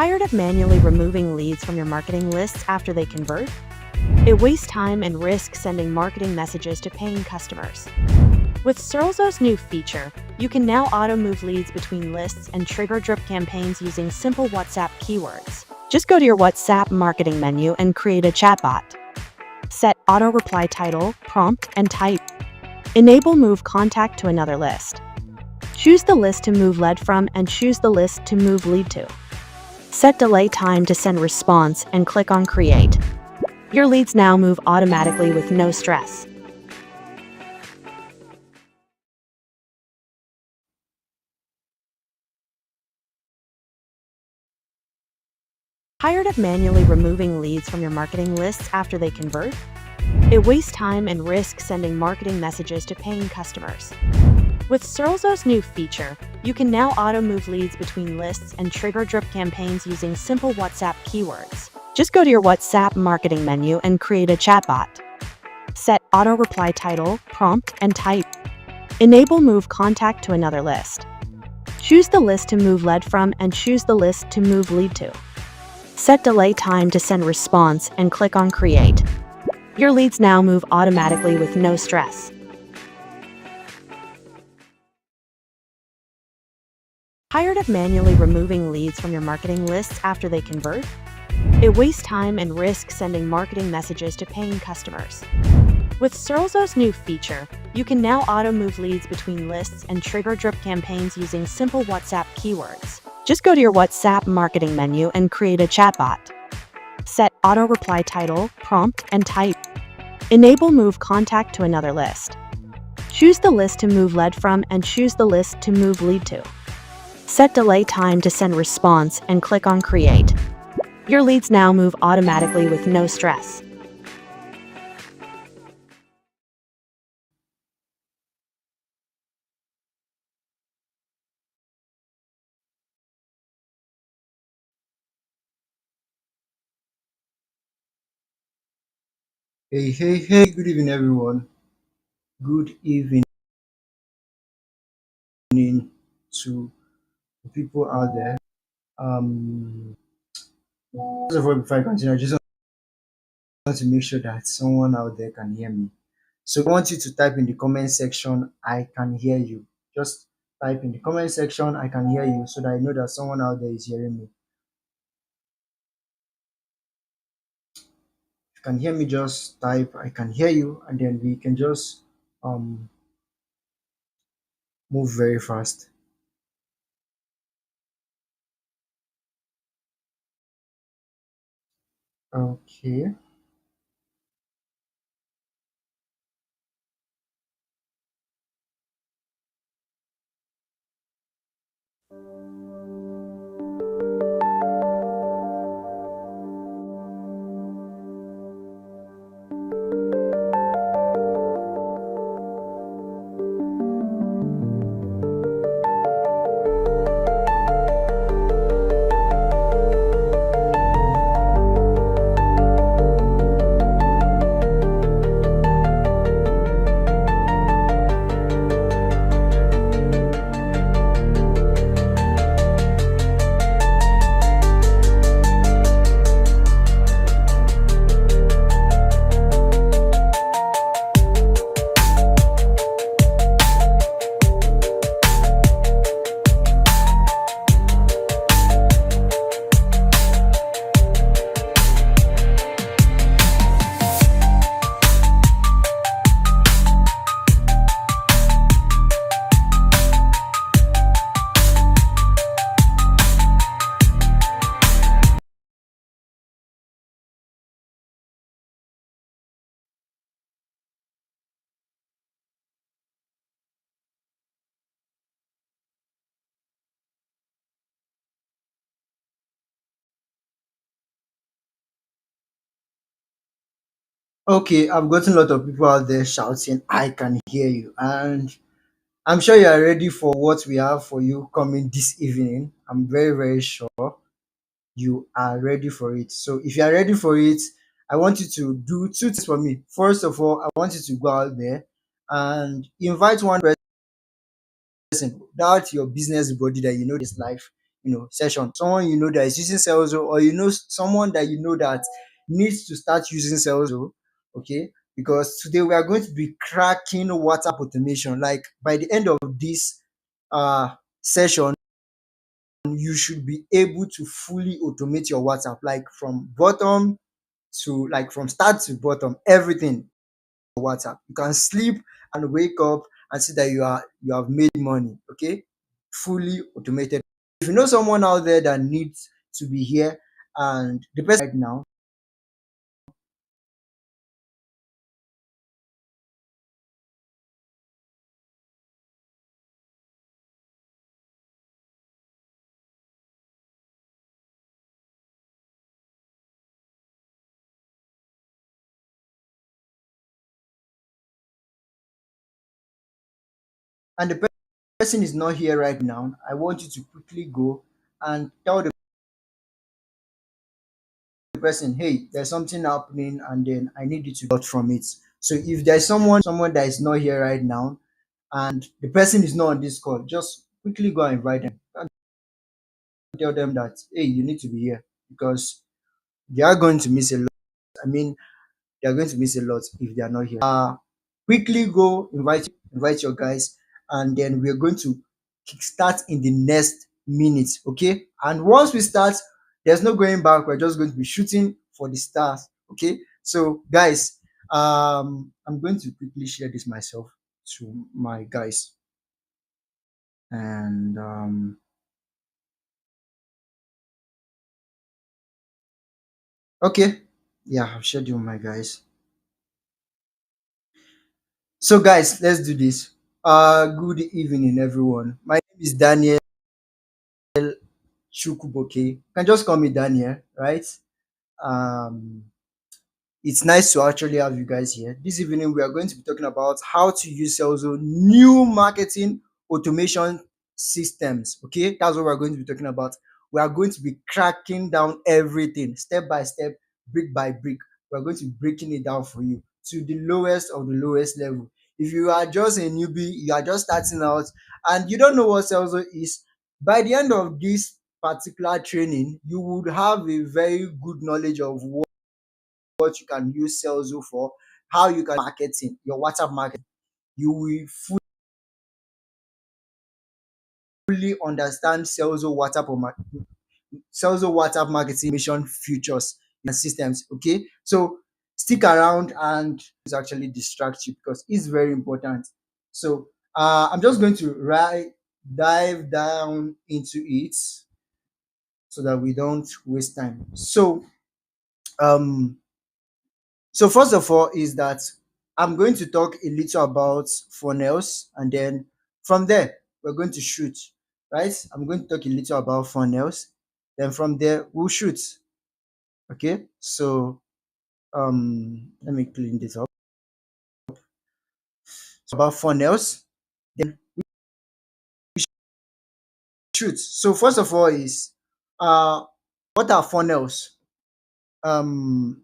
Tired of manually removing leads from your marketing lists after they convert? It wastes time and risks sending marketing messages to paying customers. With Serlzo's new feature, you can now auto-move leads between lists and trigger drip campaigns using simple WhatsApp keywords. Just go to your WhatsApp marketing menu and create a chatbot. Set auto-reply title, prompt, and type. Enable move contact to another list. Choose the list to move lead from and choose the list to move lead to. Set delay time to send response and click on create. Your leads now move automatically with no stress. Tired of manually removing leads from your marketing lists after they convert? It wastes time and risks sending marketing messages to paying customers. With Serlzo's new feature, you can now auto-move leads between lists and trigger drip campaigns using simple WhatsApp keywords. Just go to your WhatsApp marketing menu and create a chatbot. Set auto-reply title, prompt, and type. Enable move contact to another list. Choose the list to move lead from and choose the list to move lead to. Set delay time to send response and click on create. Your leads now move automatically with no stress. Tired of manually removing leads from your marketing lists after they convert? It wastes time and risks sending marketing messages to paying customers. With Serlzo's new feature, you can now auto-move leads between lists and trigger drip campaigns using simple WhatsApp keywords. Just go to your WhatsApp marketing menu and create a chatbot. Set auto-reply title, prompt, and type. Enable move contact to another list. Choose the list to move lead from and choose the list to move lead to. Set delay time to send response and click on create. Your leads now move automatically with no stress. Hey, hey, hey, good evening, everyone. Good evening to the people out there. Um, First of all, before I continue, I just want to make sure that someone out there can hear me. So I want you to type in the comment section, I can hear you. Just type in the comment section, I can hear you, so that I know that someone out there is hearing me. If you can hear me, just type, I can hear you, and then we can just um, move very fast. Okay. Okay, I've gotten a lot of people out there shouting, I can hear you. And I'm sure you are ready for what we have for you coming this evening. I'm very, very sure you are ready for it. So if you are ready for it, I want you to do two things for me. First of all, I want you to go out there and invite one person, that your business body that you know this life. session. Someone that is using Serlzo, or someone that that needs to start using Serlzo. Okay, because today we are going to be cracking WhatsApp automation. Like by the end of this session, you should be able to fully automate your WhatsApp, like from start to bottom, everything WhatsApp. You can sleep and wake up and see that you have made money. Okay, fully automated. If you know someone out there that needs to be here, and the person right now, and the person is not here right now, I want you to quickly go and tell the person, hey, there's something happening, and then I need you to get from it. So if there's someone that is not here right now, and the person is not on this call, just quickly go and invite them and tell them that, hey, you need to be here, because they are going to miss a lot. I mean, they are going to miss a lot if they are not here. Quickly go invite your guys, and then we're going to start in the next minute. Okay, and once we start, there's no going back. We're just going to be shooting for the stars. Okay, so guys, I'm going to quickly share this myself to my guys, and okay, yeah, I've shared you with my guys. So guys, let's do this. Good evening, everyone. My name is Daniel Chukuboke. You can just call me Daniel, right? Um, it's nice to actually have you guys here. This evening, we are going to be talking about how to use Salesforce new marketing automation systems. Okay, that's what we're going to be talking about. We are going to be cracking down everything step by step, brick by brick. We're going to be breaking it down for you to the lowest of the lowest level. If you are just a newbie, you are just starting out, and you don't know what Salesforce is, by the end of this particular training, you would have a very good knowledge of what you can use Serlzo for, how you can marketing your WhatsApp marketing. You will fully understand Serlzo WhatsApp marketing mission features and systems. Okay, so stick around, and it's actually distract you because it's very important. So I'm just going to dive down into it so that we don't waste time. Um So first of all is that I'm going to talk a little about funnels, and then from there we're going to shoot, right? I'm going to talk a little about funnels, then from there we'll shoot. Okay, so let me clean this up. So about funnels, then we shoot. So first of all is uh what are funnels? Um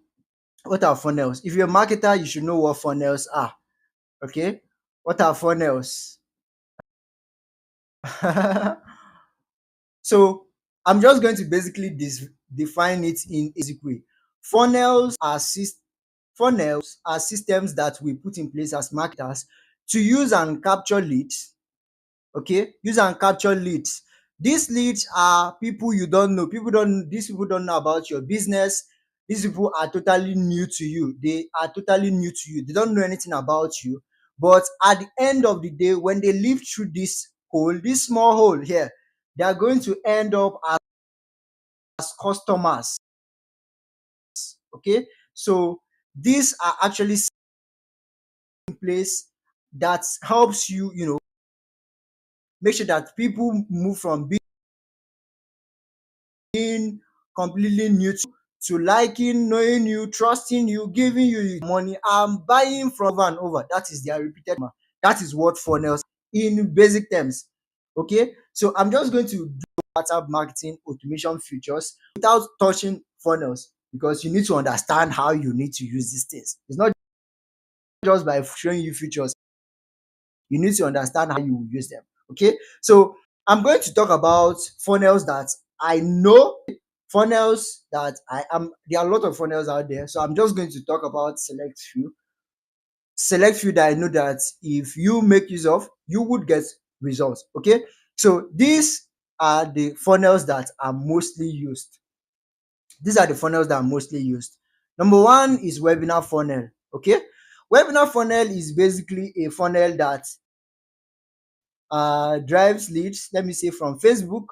what are funnels? If you're a marketer, you should know what funnels are. Okay, what are funnels? So I'm just going to basically define it in a basic way. Funnels are funnels are systems that we put in place as marketers to use and capture leads. Okay, use and capture leads. These leads are people you don't know. These people don't know about your business. These people are totally new to you. They are totally new to you. They don't know anything about you. But at the end of the day, when they live through this small hole here, they are going to end up as customers. Okay, so these are actually in place that helps you, make sure that people move from being completely new to liking, knowing you, trusting you, giving you money, and buying from over and over. That is their repeated mark. That is what funnels in basic terms. Okay, so I'm just going to do WhatsApp marketing automation features without touching funnels, because you need to understand how you need to use these things. It's not just by showing you features, you need to understand how you use them. Okay, so I'm going to talk about funnels that I know, funnels that I am. There are a lot of funnels out there, so I'm just going to talk about select few that I know that if you make use of, you would get results. Okay, so these are the funnels that are mostly used. These are the funnels that are mostly used. Number one is webinar funnel. Okay, webinar funnel is basically a funnel that drives leads. Let me say from Facebook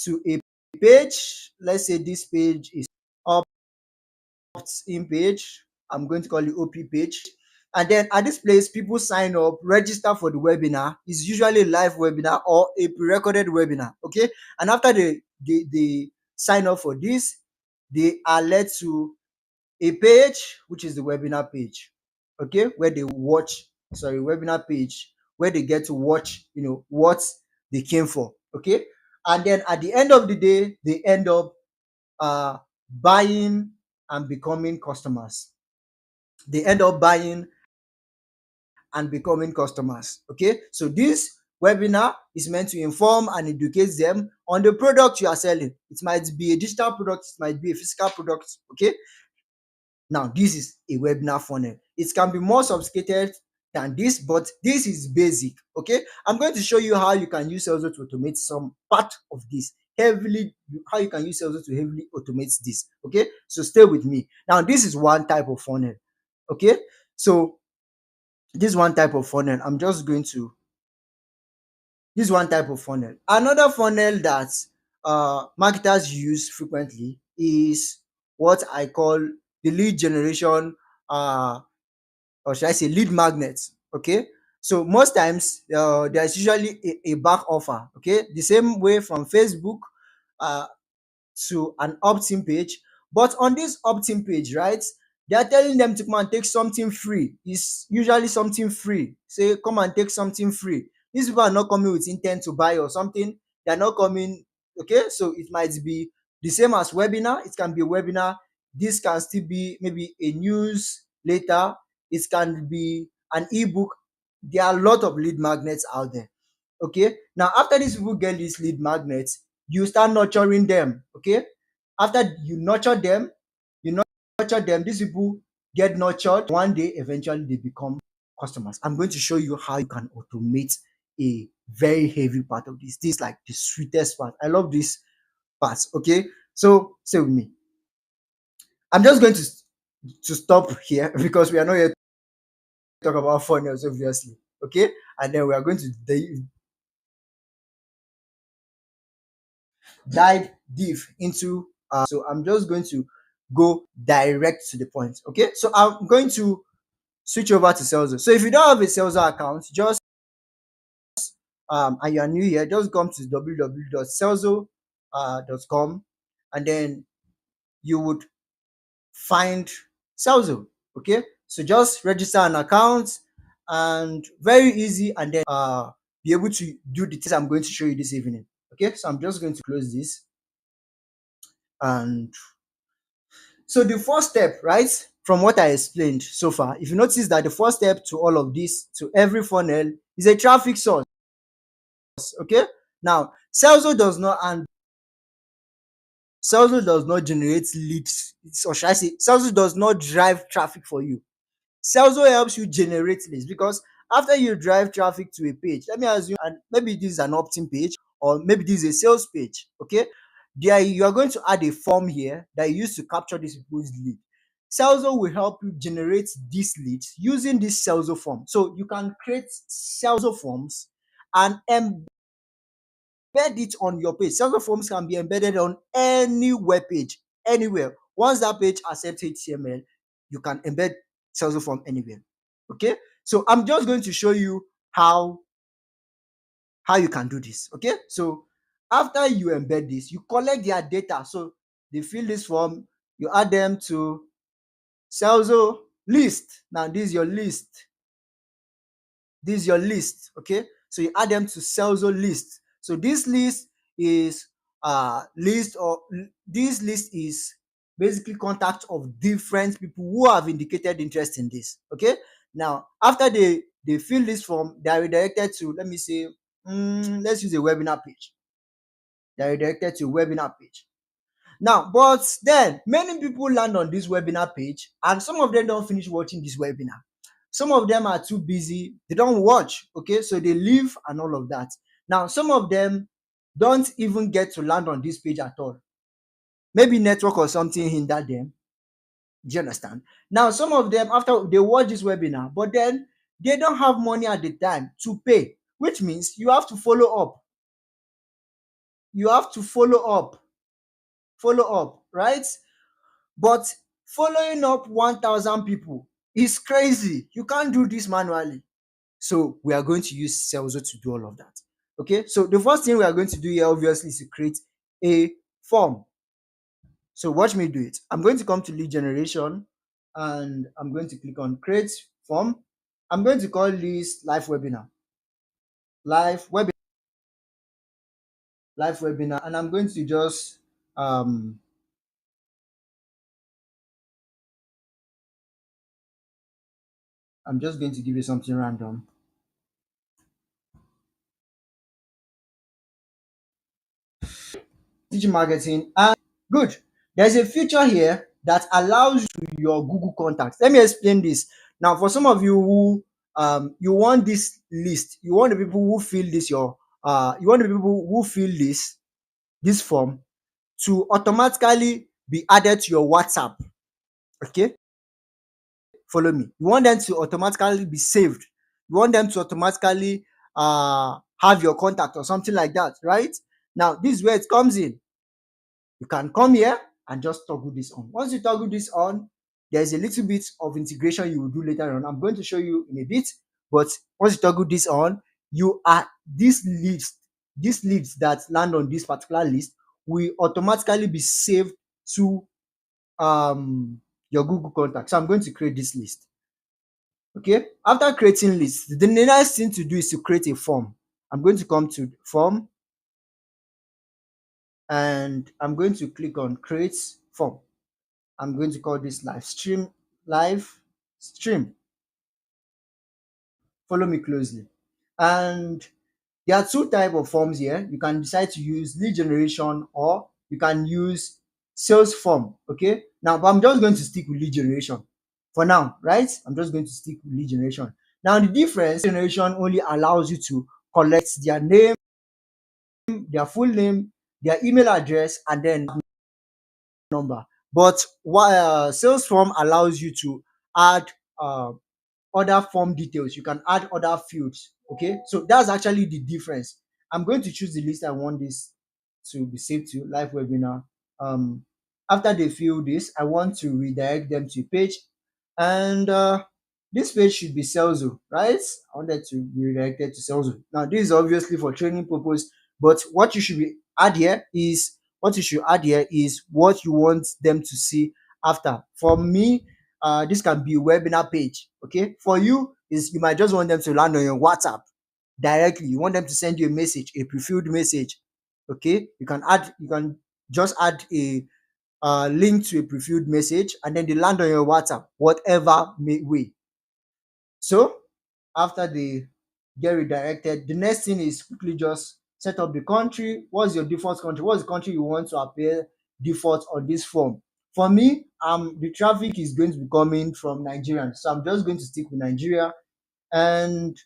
to a page. Let's say this page is opt-in page. I'm going to call it OP page. And then at this place, people sign up, register for the webinar. It's usually a live webinar or a pre-recorded webinar. Okay. And after they sign up for this, they are led to a page, which is the webinar page. Okay, where they watch, sorry, webinar page, where they get to watch, what they came for. Okay. And then at the end of the day, they end up buying and becoming customers. They end up buying and becoming customers. Okay, so this webinar is meant to inform and educate them on the product you are selling. It might be a digital product, it might be a physical product. Okay, now this is a webinar funnel. It can be more sophisticated than this, but this is basic. Okay, I'm going to show you how you can use Serlzo to automate some part of this heavily, how you can use Serlzo to heavily automate this. Okay, so stay with me. Now this is one type of funnel. Okay, so this one type of funnel. I'm just going to this one type of funnel. Another funnel that marketers use frequently is what I call the lead generation, or should I say lead magnets. Okay, so most times there's usually a back offer. Okay, the same way from Facebook uh, to an opt-in page. But on this opt-in page, right, they are telling them to come and take something free. It's usually something free. Say, come and take something free. These people are not coming with intent to buy or something. They're not coming. Okay, so it might be the same as webinar. It can be a webinar. This can still be maybe a newsletter. It can be an ebook. There are a lot of lead magnets out there. Okay, now after these people get these lead magnets, you start nurturing them. Okay, after you nurture them, these people get nurtured. One day eventually they become customers. I'm going to show you how you can automate a very heavy part of this. This is like the sweetest part. I love this part. Okay, so stay with me. I'm just going to stop here because we are not here to talk about funnels, obviously. Okay, and then we are going to dive deep into so I'm just going to go direct to the point. Okay, so I'm going to switch over to Serlzo. So if you don't have a Serlzo account, just and you are new here, just come to www.serlzo.com, and then you would find Serlzo. Okay, so just register an account and very easy, and then be able to do the things I'm going to show you this evening. Okay, so I'm just going to close this. And so the first step, right, from what I explained so far, if you notice that the first step to all of this, to every funnel, is a traffic source. Okay. Now, Serlzo does not generate leads, or should I say, Serlzo does not drive traffic for you. Serlzo helps you generate leads because after you drive traffic to a page, let me assume, and maybe this is an opt-in page or maybe this is a sales page. Okay, there you are going to add a form here that you use to capture these people's lead. Serlzo will help you generate these leads using this Serlzo form. So you can create Serlzo forms and embed it on your page. Serlzo forms can be embedded on any web page, anywhere. Once that page accepts HTML, you can embed Serlzo form anywhere. Okay, so I'm just going to show you how you can do this. Okay, so after you embed this, you collect their data. So they fill this form, you add them to Serlzo list. Now this is your list. This is your list. Okay, so you add them to Serlzo list. So this list is this list is basically contact of different people who have indicated interest in this. Okay, now after they fill this form, they are redirected to, let me say, let's use a webinar page. They are redirected to a webinar page. Now, but then many people land on this webinar page and some of them don't finish watching this webinar. Some of them are too busy, they don't watch, okay, so they leave and all of that. Now, some of them don't even get to land on this page at all. Maybe network or something hinder them. Do you understand? Now, some of them, after they watch this webinar, but then they don't have money at the time to pay, which means you have to follow up. You have to follow up, right? But following up 1,000 people is crazy. You can't do this manually. So we are going to use Serlzo to do all of that. Okay, so the first thing we are going to do here, obviously, is to create a form. So watch me do it. I'm going to come to lead generation and I'm going to click on create form. I'm going to call this live webinar. Live webinar. Live webinar. And I'm going to just I'm just going to give you something random. Teaching marketing and good. There's a feature here that allows you your Google contacts. Let me explain this. Now, for some of you who you want this list, you want the people who fill this you want the people who fill this form to automatically be added to your WhatsApp. Okay, follow me. You want them to automatically be saved. You want them to automatically have your contact or something like that, right? Now, this is where it comes in. You can come here and just toggle this on. Once you toggle this on, there's a little bit of integration you will do later on. I'm going to show you in a bit, but once you toggle this on, you are these leads that land on this particular list will automatically be saved to your Google contact. So I'm going to create this list. Okay, after creating lists, the next thing to do is to create a form. I'm going to come to form and I'm going to click on create form. I'm going to call this live stream. Follow me closely. And there are two types of forms here. You can decide to use lead generation or you can use sales form. Okay. Now, but I'm just going to stick with lead generation for now, right? I'm just going to stick with lead generation. Now, the difference generation only allows you to collect their name, their full name, their email address, and then number. But sales form allows you to add uh, other form details. You can add other fields. Okay, so that's actually the difference. I'm going to choose the list I want this to be saved to live webinar. um After they fill this, I want to redirect them to a page, and this page should be Serlzo, right? I want that to be redirected to Serlzo. Now this is obviously for training purpose, but what you should add here is what you want them to see after. For me, this can be a webinar page. Okay, for you is you might just want them to land on your WhatsApp directly. You want them to send you a message, a pre-filled message. Okay, you can just add a link to a pre-filled message and then they land on your WhatsApp, whatever way. So after they get redirected, the next thing is quickly just set up the country. What's your default country? What's the country you want to appear default on this form? For me, the traffic is going to be coming from Nigeria, so I'm just going to stick with Nigeria. And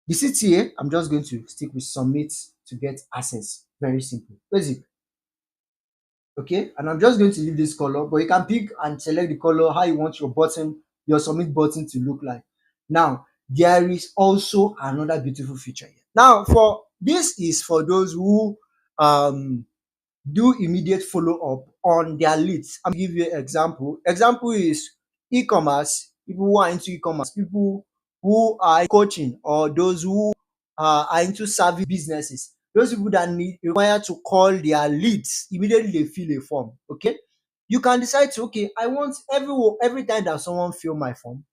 the CTA, I'm just going to stick with submit to get access. Very simple, basic. Okay, and I'm just going to leave this color, but you can pick and select the color how you want your submit button to look like. Now, there is also another beautiful feature here. Now, for this is for those who um do immediate follow-up on their leads. I'm going to give you an example. Example is e-commerce, people who are into e-commerce, people who are coaching, or those who are into service businesses. Those people that require to call their leads immediately they fill a form. Okay, you can decide to, okay, I want every time that someone fill my form,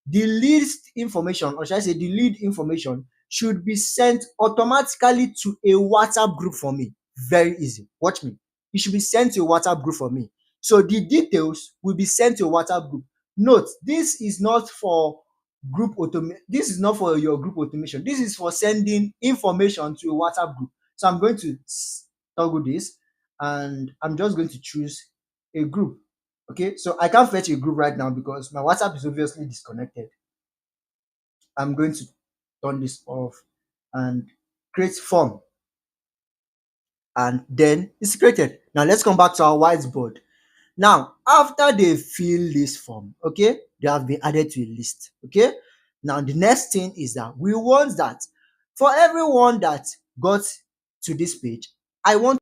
the least information, or should I say the lead information, should be sent automatically to a WhatsApp group for me. Very easy. Watch me. It should be sent to a WhatsApp group for me. So the details will be sent to a WhatsApp group. Note, this is not for group automation. This is not for your group automation. This is for sending information to a WhatsApp group. So I'm going to toggle this, and I'm just going to choose a group. Okay, so I can't fetch a group right now because my WhatsApp is obviously disconnected. I'm going to turn this off and create form, and then it's created. Now let's come back to our whiteboard. Now, after they fill this form, okay, they have been added to a list. Okay. Now the next thing is that we want that for everyone that got to this page, I want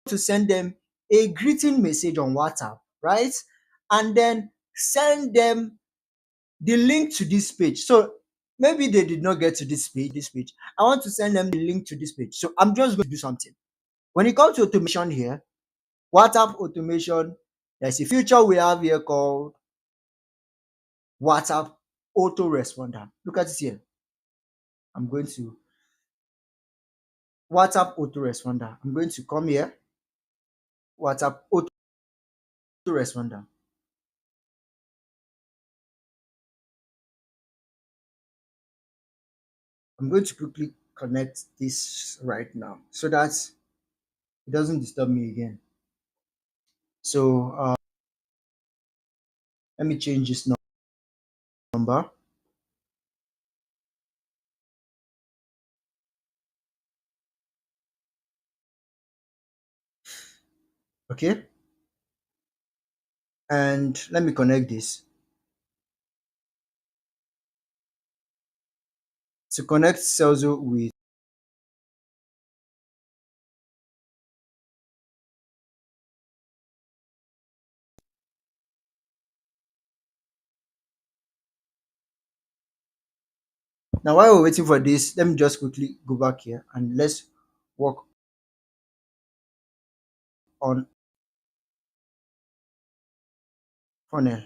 to send them a greeting message on WhatsApp, right? And then send them the link to this page. So maybe they did not get to this page. I want to send them the link to this page. So I'm just going to do something. When it comes to automation here, WhatsApp automation, there's a feature we have here called WhatsApp autoresponder. Look at it here. I'm going to WhatsApp autoresponder. I'm going to come here, WhatsApp autoresponder. I'm going to quickly connect this right now so that it doesn't disturb me again. So let me change this number. Okay. And let me connect this. To connect Serlzo with, now while we're waiting for this, let me just quickly go back here and let's work on funnel.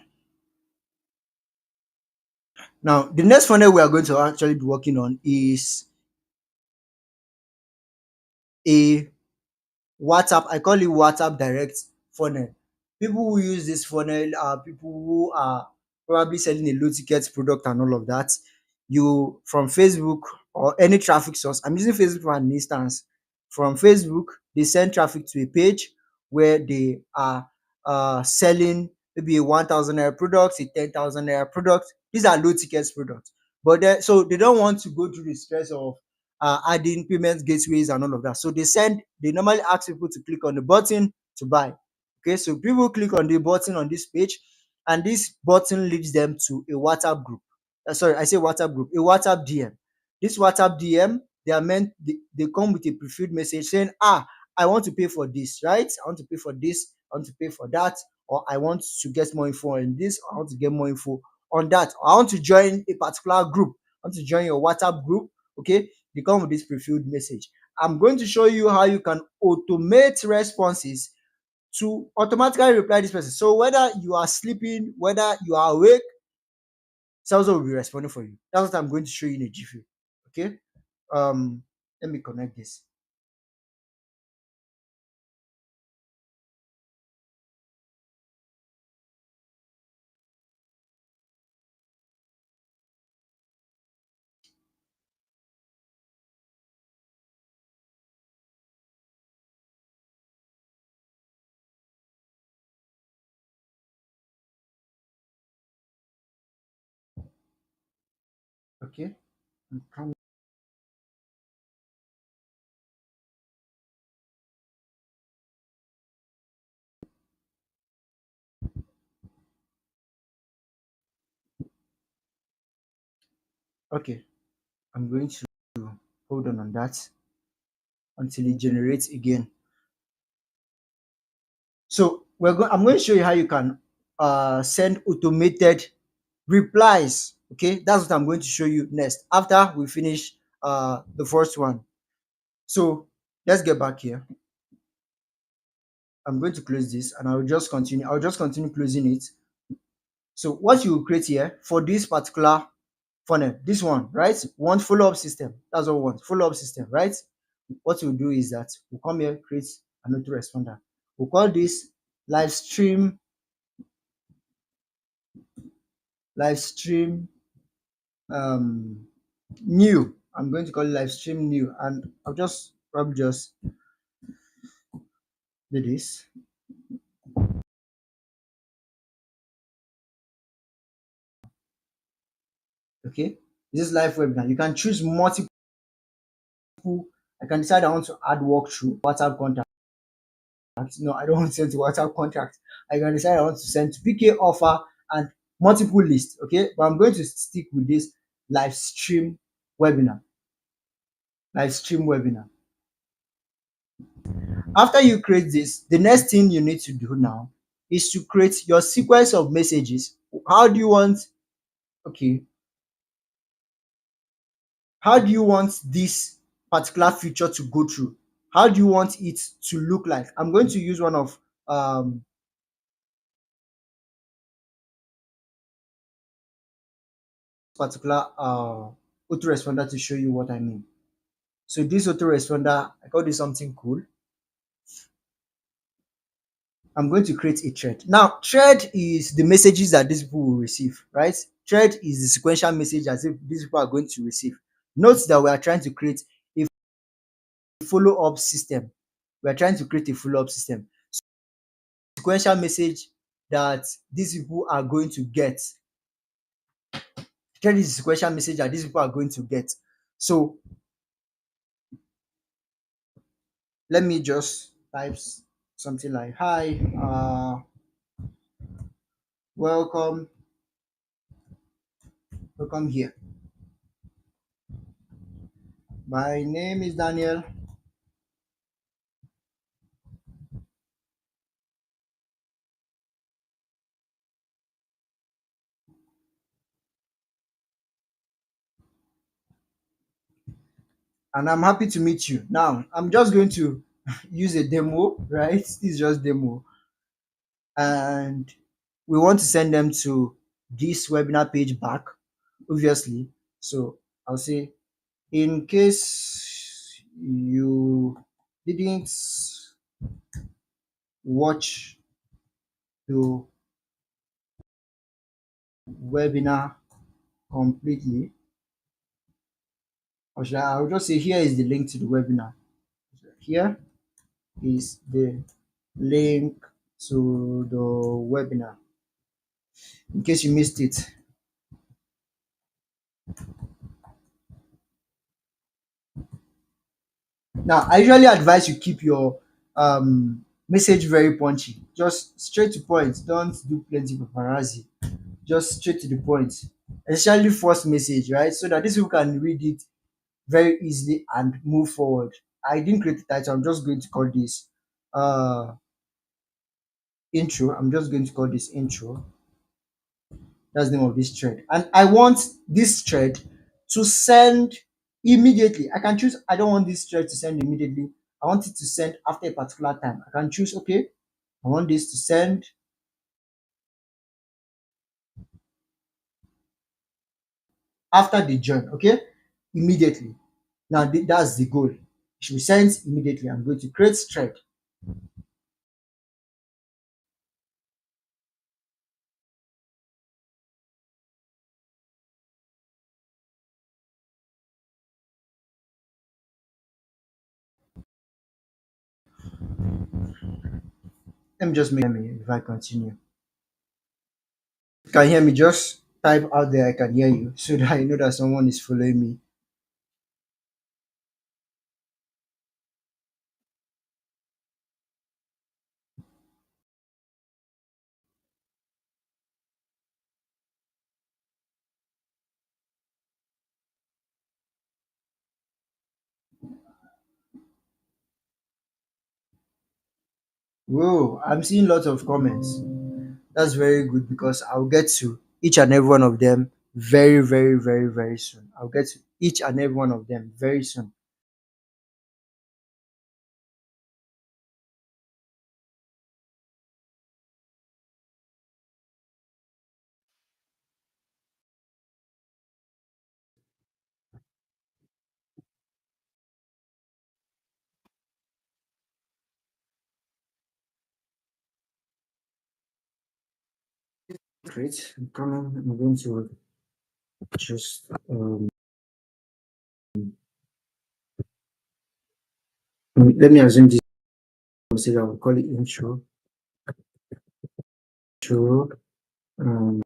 Now, the next funnel we are going to actually be working on is a WhatsApp. I call it WhatsApp direct funnel. People who use this funnel are people who are probably selling a low ticket product and all of that. You from Facebook or any traffic source. I'm using Facebook for an instance. From Facebook, they send traffic to a page where they are selling maybe a 1,000 naira product, a 10,000 naira product. These are low ticket products, but so they don't want to go through the stress of adding payment gateways and all of that. So they normally ask people to click on the button to buy. Okay, so people click on the button on this page, and this button leads them to a WhatsApp group. Sorry, I say WhatsApp group, a WhatsApp DM. This WhatsApp DM, they come with a prefilled message saying, I want to pay for this, right? I want to pay for this, I want to pay for that, or I want to get more info on this, I want to get more info on that, or I want to join a particular group, I want to join your WhatsApp group. Okay, they come with this prefilled message. I'm going to show you how you can automate responses to automatically reply this person. So whether you are sleeping, whether you are awake, Salzo will be responding for you. That's what I'm going to show you in a jiffy. Okay. Um, Let me connect this. Okay. Okay. I'm going to hold on that until it generates again. So I'm going to show you how you can send automated replies. Okay, that's what I'm going to show you next after we finish the first one. So let's get back here. I'm going to close this and I'll just continue closing it. So what you will create here for this particular funnel, this one, right? Want follow-up system. That's what we want, follow-up system, right? What we'll do is that we'll come here, create an autoresponder. We'll call this live stream, live stream um new. I'm going to call it live stream new, and I'll just probably just do this. Okay, this is live webinar. You can choose multiple. I can decide I want to add walkthrough WhatsApp contact. No, I don't want to send to WhatsApp contact. I can decide I want to send to PK offer and multiple lists. Okay, but I'm going to stick with this live stream webinar. Live stream webinar. After you create this, the next thing you need to do now is to create your sequence of messages. How do you want, okay, how do you want this particular feature to go through? How do you want it to look like? I'm going to use one of particular autoresponder to show you what I mean. So this autoresponder, I call this something cool. I'm going to create a thread. Now, thread is the messages that these people will receive, right? Thread is the sequential message as if these people are going to receive. Note that we are trying to create a follow-up system. We are trying to create a follow-up system. Sequential message that these people are going to get. Thread is the sequential message that these people are going to get. So let me just type something like, hi, welcome, welcome here. My name is Daniel, and I'm happy to meet you. Now, I'm just going to use a demo, right? This is just demo. And we want to send them to this webinar page back, obviously. So I'll say, in case you didn't watch the webinar completely, or should I'll just say, here is the link to the webinar. Here is the link to the webinar in case you missed it. Now, I usually advise you keep your message very punchy, just straight to point. Don't do plenty paparazzi. Just straight to the point. Especially first message, right? So that these people can read it very easily and move forward. I didn't create the title. I'm just going to call this uh intro. I'm just going to call this intro. That's the name of this thread. And I want this thread to send immediately. I can choose, I don't want this thread to send immediately. I want it to send after a particular time. I can choose, okay, I want this to send after the join, okay, immediately. Now, that's the goal. It should be sent immediately. I'm going to create thread. Let me just make me if I continue. Can you hear me? Just type out there, I can hear you, so that I know that someone is following me. Whoa, I'm seeing lots of comments. That's very good because I'll get to each and every one of them very, very, very, very soon. I'll get to each and every one of them very soon. Great. I'm coming. I'm going to Just let me assume this. Consider I will call it intro. Intro. Um,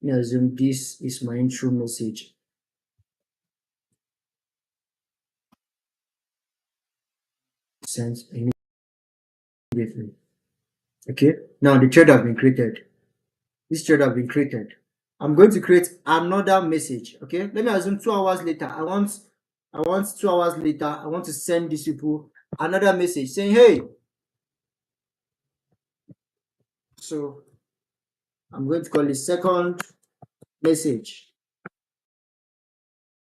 let me assume this is my intro message. Sent immediately. Okay. Now the thread has been created. This thread has been created. I'm going to create another message. Okay. Let me assume 2 hours later. I want 2 hours later. I want to send these people another message saying, "Hey." So I'm going to call it second message.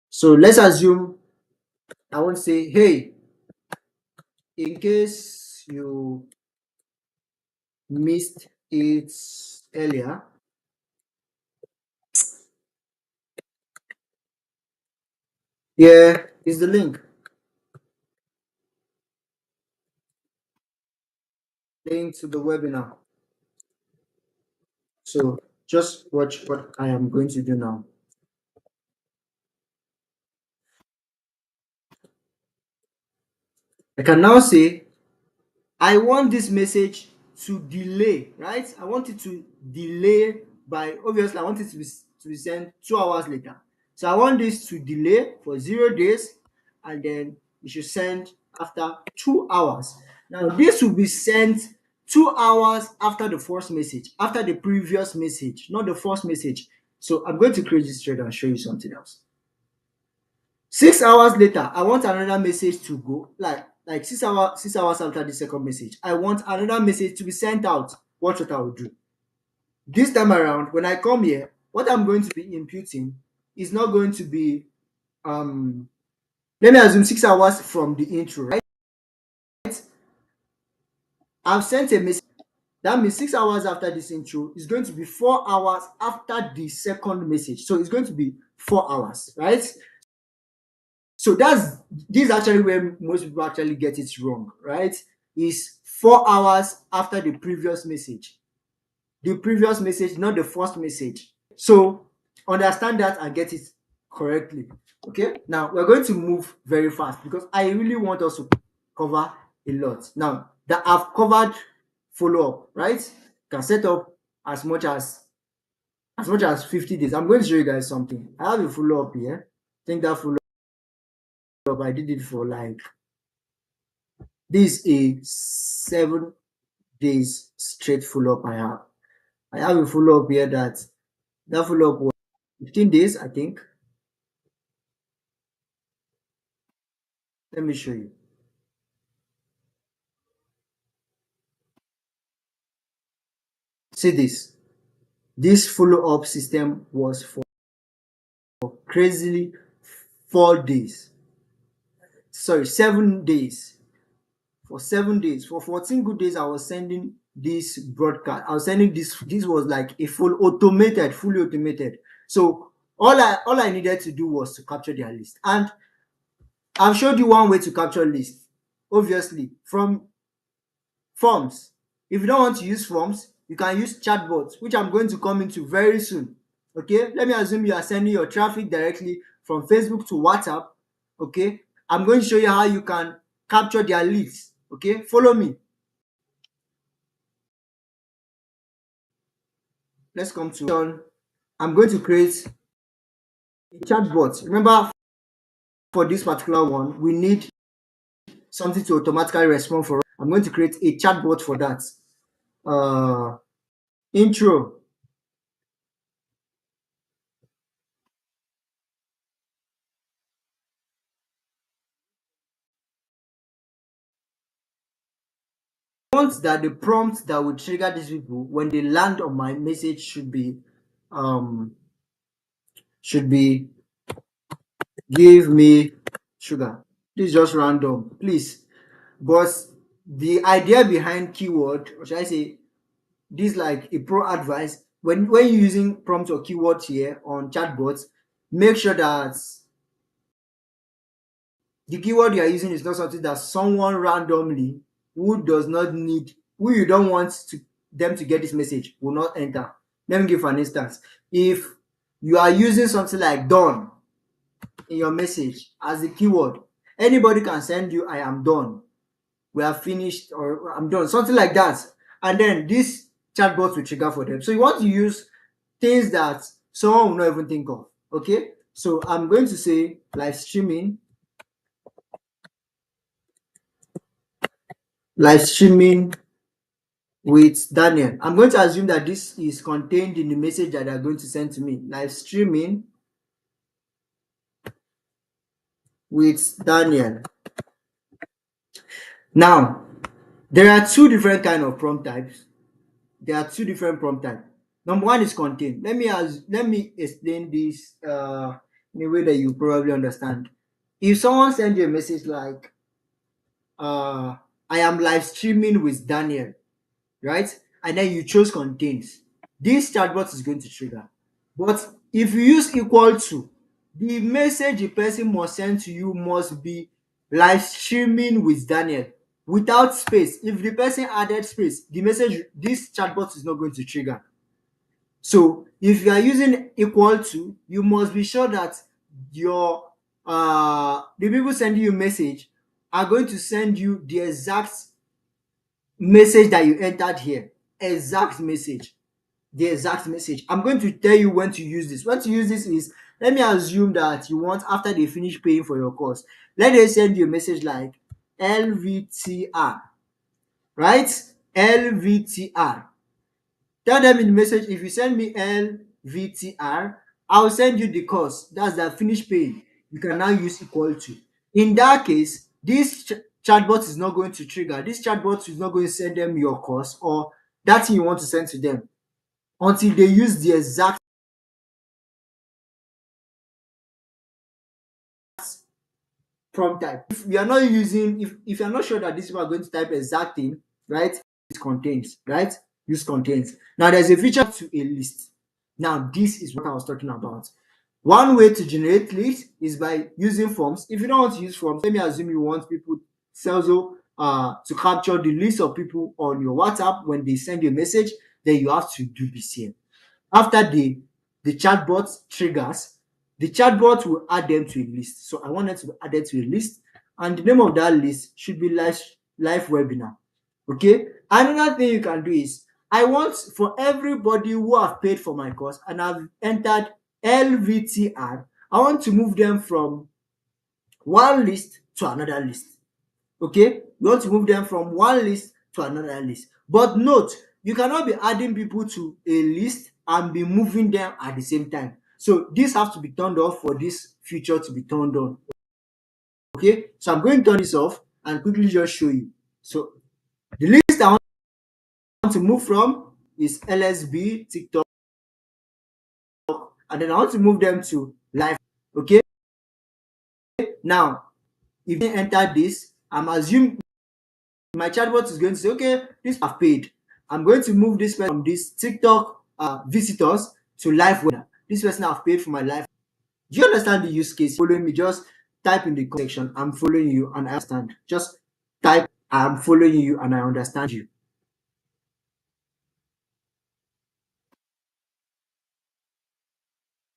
So let's assume I want to say, "Hey, in case you missed it earlier, here is the link. Link to the webinar." So just watch what I am going to do now. I can now say I want this message to delay, right? I want it to delay by, obviously I want it to be sent 2 hours later. So I want this to delay for 0 days, and then it should send after 2 hours. Now this will be sent 2 hours after the first message, after the previous message, not the first message. So I'm going to create this thread and show you something else. 6 hours later, I want another message to go, like 6 hours after the second message. I want another message to be sent out. Watch what I will do. This time around, when I come here, what I'm going to be imputing is not going to be let me assume 6 hours from the intro, right? I've sent a message. That means 6 hours after this intro is going to be 4 hours after the second message. So it's going to be 4 hours, right? So this is actually where most people actually get it wrong, right? Is 4 hours after the previous message. The previous message, not the first message. So understand that and get it correctly. Okay. Now we're going to move very fast because I really want us to cover a lot. Now that I've covered follow up, right? Can set up as much as 50 days. I'm going to show you guys something. I have a follow up here. I think that follow up I did it for like this is a 7 days straight follow up I have. I have a follow up here that follow up was 15 days, I think. Let me show you. See this. This follow up system was for crazily 4 days. Sorry, 7 days. for 7 days. For 14 good days, I was sending this broadcast. I was sending this. This was like a fully automated. So all I needed to do was to capture their list. And I've showed you one way to capture list. Obviously, from forms. If you don't want to use forms, you can use chatbots, which I'm going to come into very soon. Okay, let me assume you are sending your traffic directly from Facebook to WhatsApp. Okay, I'm going to show you how you can capture their leads. Okay, follow me. Let's come to I'm going to create a chatbot. Remember, for this particular one, we need something to automatically respond for us. I'm going to create a chatbot for that. Uh, intro. Want that the prompt that will trigger these people when they land on my message um should be give me sugar. This is just random, please. But the idea behind keyword, or should I say, this like a pro advice, when you're using prompt or keyword here on chatbots, make sure that the keyword you are using is not something that someone randomly who does not need, who you don't want to them to get this message will not enter. Let me give an instance. If you are using something like done in your message as the keyword, anybody can send you I am done, we are finished, or I'm done, something like that. And then this chatbot will trigger for them. So you want to use things that someone will not even think of. Okay. So I'm going to say live streaming with Daniel. I'm going to assume that this is contained in the message that they're going to send to me. Live streaming with Daniel. Now, there are two different kind of prompt types. There are two different prompt types. Number one is contain. Let me explain this in a way that you probably understand. If someone sends you a message like I am live streaming with Daniel, right? And then you chose contains. This chatbot is going to trigger. But if you use equal to, the message the person must send to you must be live streaming with Daniel without space. If the person added space, the message, this chatbot is not going to trigger. So if you are using equal to, you must be sure that your the people sending you message are going to send you the exact message that you entered here. Exact message. The exact message. I'm going to tell you when to use this. When to use this is, let me assume that you want, after they finish paying for your course, let them send you a message like LVTR, right? LVTR. Tell them in the message, if you send me LVTR, I'll send you the course. That's the finish paying. You can now use equal to. In that case, this chatbot is not going to trigger. This chatbot is not going to send them your course or that thing you want to send to them until they use the exact prompt type. If you are not using, if you're not sure that these people are going to type exact thing, right? It contains, right? Use contains. Now there's a feature to a list. Now this is what I was talking about. One way to generate lists is by using forms. If you don't want to use forms, let me assume you want people Serlzo to capture the list of people on your WhatsApp when they send you a message, then you have to do the same. After the chatbot triggers, the chatbot will add them to a list. So I want them to be added to a list, and the name of that list should be live webinar. Okay. Another thing you can do is, I want for everybody who have paid for my course and have entered LVTR, I want to move them from one list to another list. Okay, you want to move them from one list to another list. But note, you cannot be adding people to a list and be moving them at the same time. So this has to be turned off for this feature to be turned on. Okay, so I'm going to turn this off and quickly just show you. So the list I want to move from is LSB, TikTok, and then I want to move them to live. Okay, now if you enter this, I'm assuming My chatbot is going to say, okay, this I've paid. I'm going to move this person from this TikTok visitors to live webinar. This person I've paid for my life. Do you understand the use case? Following me, just type in the comment section, I'm following you and I understand. Just type, I'm following you and I understand you.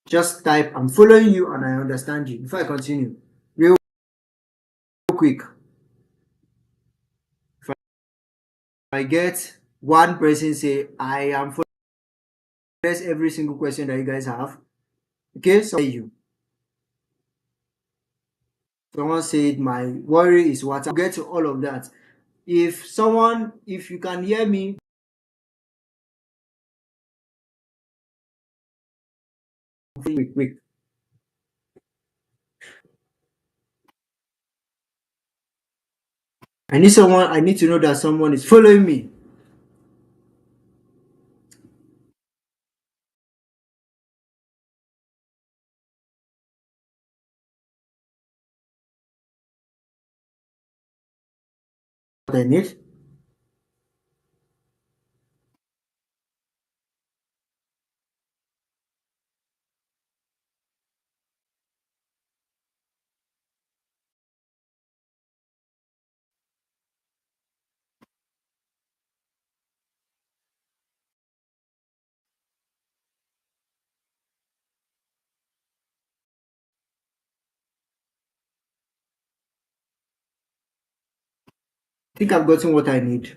Just type, I'm following you and I understand you. Before I continue, real quick, if I get one person say, I am following every single question that you guys have. Okay, so you. Someone said my worry is what I'll get to all of that. If you can hear me, quick. I need to know that someone is following me. What I need. I think I've gotten what I need.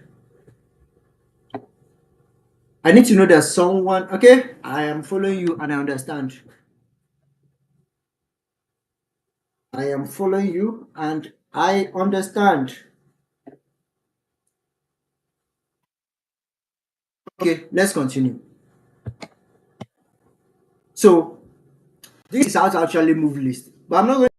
I need to know that someone, okay, I am following you and I understand. I am following you and I understand. Okay, let's continue. So, this is how to actually move list. But I'm not going to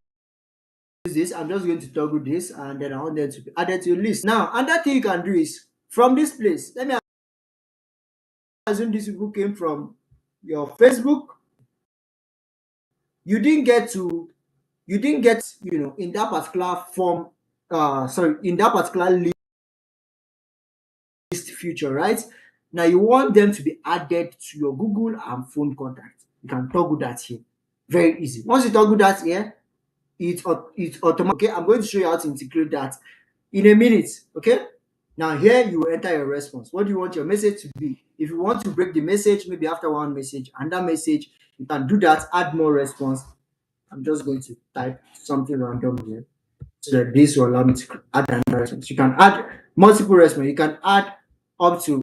use this. I'm just going to toggle this and then I want them to be added to your list. Now, another thing you can do is from this place. Let me assume these people came from your Facebook. You didn't get to, you didn't get, in that particular form, in that particular list feature, right? Now you want them to be added to your Google and phone contact. You can toggle that here. Very easy. Once you toggle that here, it's automatic. Okay, I'm going to show you how to integrate that in a minute. Okay. Now here you will enter your response. What do you want your message to be? If you want to break the message, maybe after one message and that message, you can do that. Add more response. I'm just going to type something random here so that this will allow me to add another response. You can add multiple response. You can add up to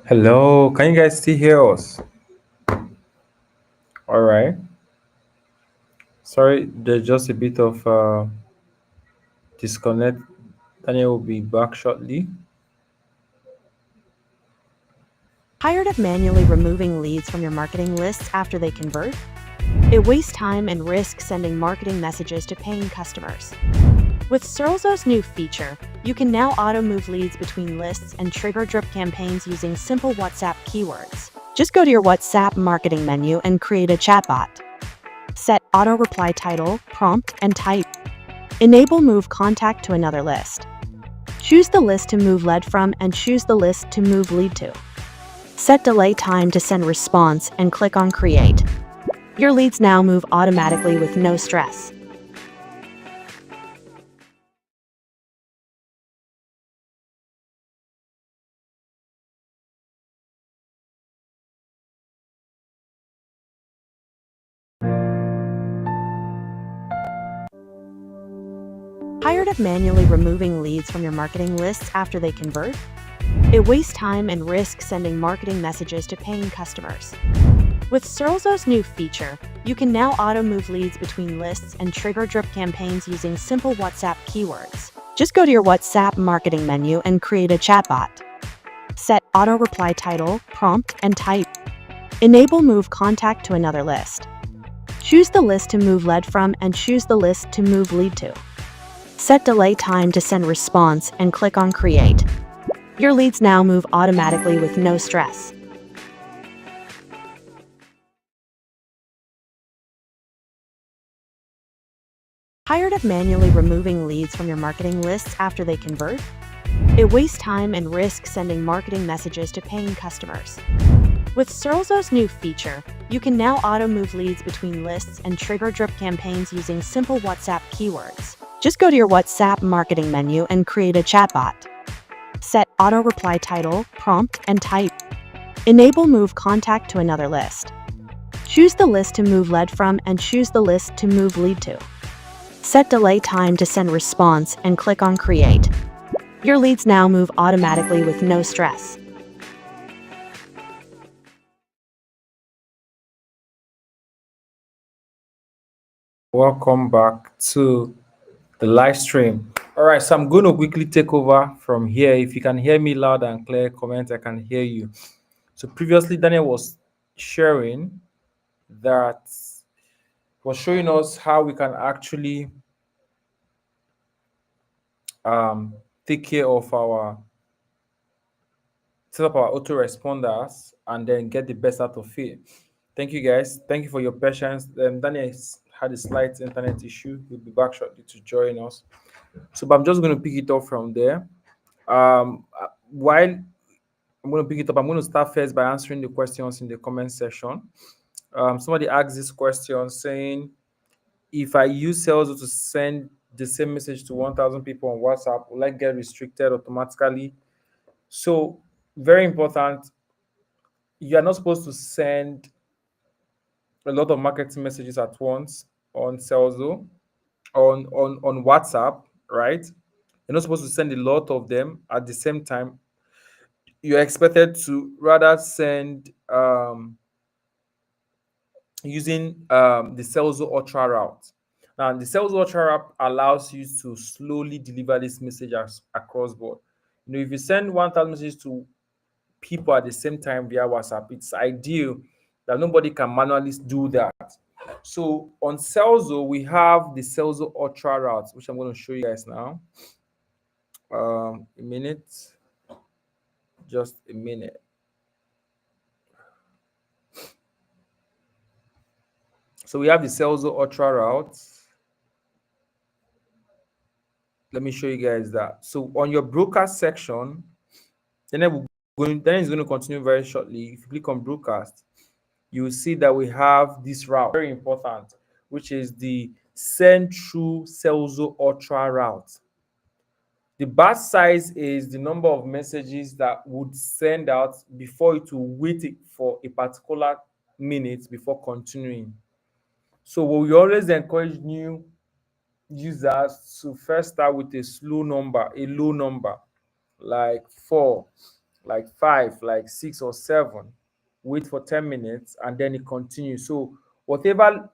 Hello, can you guys still hear us? All right. Sorry, there's just a bit of disconnect. Daniel will be back shortly. Tired of manually removing leads from your marketing lists after they convert? It wastes time and risks sending marketing messages to paying customers. With Serlzo's new feature, you can now auto-move leads between lists and trigger drip campaigns using simple WhatsApp keywords. Just go to your WhatsApp marketing menu and create a chatbot. Set auto reply title, prompt, and type. Enable move contact to another list. Choose the list to move lead from and choose the list to move lead to. Set delay time to send response and click on create. Your leads now move automatically with no stress. Tired of manually removing leads from your marketing lists after they convert? It wastes time and risk sending marketing messages to paying customers. With Serlzo's new feature, you can now auto-move leads between lists and trigger drip campaigns using simple WhatsApp keywords. Just go to your WhatsApp marketing menu and create a chatbot. Set auto-reply title, prompt, and type. Enable move contact to another list. Choose the list to move lead from and choose the list to move lead to. Set delay time to send response and click on create. Your leads now move automatically with no stress. Tired of manually removing leads from your marketing lists after they convert? It wastes time and risk sending marketing messages to paying customers. With Serlzo's new feature, you can now auto-move leads between lists and trigger drip campaigns using simple WhatsApp keywords. Just go to your WhatsApp marketing menu and create a chatbot. Set auto-reply title, prompt, and type. Enable move contact to another list. Choose the list to move lead from and choose the list to move lead to. Set delay time to send response and click on create. Your leads now move automatically with no stress. Welcome back to the live stream. All right, so I'm going to quickly take over from here. If you can hear me loud and clear, comment, I can hear you. So previously, Daniel was sharing that, was showing us how we can actually um, take care of our, set up our autoresponders and then get the best out of it. Thank you guys. Thank you for your patience. Daniel had a slight internet issue. He'll be back shortly to join us. So, but I'm just going to pick it up from there. While I'm going to pick it up, I'm going to start first by answering the questions in the comment section. Somebody asked this question saying, if I use Serlzo to send the same message to 1,000 people on WhatsApp, will I get restricted automatically? So, very important, you are not supposed to send a lot of marketing messages at once on Serlzo, on WhatsApp, right? You're not supposed to send a lot of them at the same time. You're expected to rather send using the Serlzo Ultra route. Now, the Serlzo Ultra route allows you to slowly deliver this message across board. You know, if you send 1,000 messages to people at the same time via WhatsApp, it's ideal that nobody can manually do that. So on Serlzo, we have the Serlzo Ultra route, which I'm going to show you guys now. A minute, just a minute. So we have the Serlzo Ultra route. Let me show you guys that. So on your broadcast section, then it's going to continue very shortly. If you click on broadcast, you will see that we have this route, very important, which is the send through Serlzo Ultra route. The batch size is the number of messages that would send out before it will wait for a particular minute before continuing. So we always encourage new users to first start with a low number, like 4, like 5, like 6 or 7. Wait for 10 minutes and then it continues. So whatever